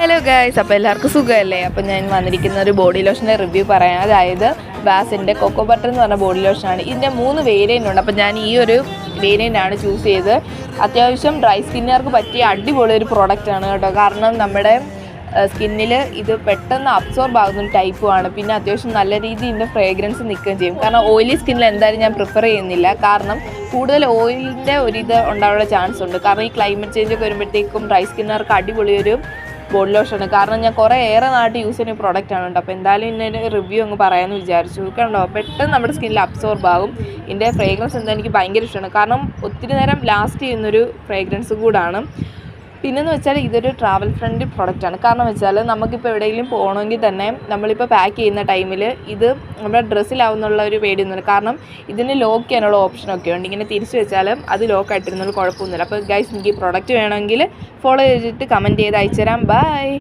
Hello guys, അപ്പോൾ എല്ലാവർക്കും സുഖമല്ലേ? അപ്പോൾ ഞാൻ വന്നിരിക്കുന്ന ഒരു ബോഡി ലോഷൻ്റെ റിവ്യൂ പറയാം. അതായത് വാസിൻ്റെ കൊക്കോ ബട്ടർ എന്ന് പറഞ്ഞ ബോഡി ലോഷനാണ്. ഇതിൻ്റെ 3 വേരിയൻ്റ് ഉണ്ട്. അപ്പോൾ ഞാൻ ഈ ഒരു വേരിയൻ്റാണ് ചൂസ് ചെയ്തത്. അത്യാവശ്യം ഡ്രൈ സ്കിന്നുകാർക്ക് പറ്റിയ അടിപൊളി ഒരു പ്രോഡക്റ്റാണ് കേട്ടോ. കാരണം നമ്മുടെ സ്കിന്നിൽ ഇത് പെട്ടെന്ന് അബ്സോർബ് ആകുന്ന ഒരു ടൈപ്പുമാണ്. പിന്നെ അത്യാവശ്യം നല്ല രീതിയിൽ ഇതിൻ്റെ ഫ്രേഗ്രൻസ് നിൽക്കുകയും ചെയ്യും. കാരണം ഓയിലി സ്കിന്നിൽ എന്തായാലും ഞാൻ പ്രിഫർ ചെയ്യുന്നില്ല. കാരണം കൂടുതൽ ഓയിലിൻ്റെ ഒരിത് ഉണ്ടാവാനുള്ള ചാൻസ് ഉണ്ട്. കാരണം ഈ ക്ലൈമറ്റ് ചേഞ്ച് ഒക്കെ വരുമ്പോഴത്തേക്കും ഡ്രൈ സ്കിന്നുകാർക്ക് അടിപൊളി ഒരു ബോഡി ലോഷനാണ്. കാരണം ഞാൻ കുറേ നാട്ട് യൂസ് ചെയ്യുന്ന പ്രോഡക്റ്റാണ് കേട്ടോ. അപ്പോൾ എന്തായാലും ഇതിൻ്റെ റിവ്യൂ അങ്ങ് പറയാമെന്ന് വിചാരിച്ചു. കണ്ടോ, പെട്ടെന്ന് നമ്മുടെ സ്കിന്നിൽ അബ്സോർബ് ആകും. ഇതിൻ്റെ ഫ്രേഗ്രൻസ് എന്താ എനിക്ക് ഭയങ്കര ഇഷ്ടമാണ്. കാരണം ഒത്തിരി നേരം ലാസ്റ്റ് ചെയ്യുന്നൊരു ഫ്രേഗ്രൻസ് കൂടാണ്. പിന്നെന്ന് വെച്ചാൽ ഇതൊരു ട്രാവൽ ഫ്രണ്ട്ലി പ്രോഡക്റ്റാണ്. കാരണം വെച്ചാൽ നമുക്കിപ്പോൾ എവിടെയെങ്കിലും പോകണമെങ്കിൽ തന്നെ നമ്മളിപ്പോൾ പാക്ക് ചെയ്യുന്ന ടൈമിൽ ഇത് നമ്മുടെ ഡ്രസ്സിലാവുന്നുള്ള ഒരു പേടിയൊന്നുമില്ല. കാരണം ഇതിന് ലോക്ക് ചെയ്യാനുള്ള ഓപ്ഷനൊക്കെ ഉണ്ട്. ഇങ്ങനെ തിരിച്ച് വെച്ചാലും അത് ലോക്ക് ആയിട്ടിരുന്നുള്ള കുഴപ്പമൊന്നുമില്ല. അപ്പോൾ ഗൈസ്, എനിക്ക് ഈ പ്രോഡക്റ്റ് വേണമെങ്കിൽ ഫോളോ ചെയ്തിട്ട് കമൻറ്റ് ചെയ്ത് അയച്ചു തരാം. ബൈ.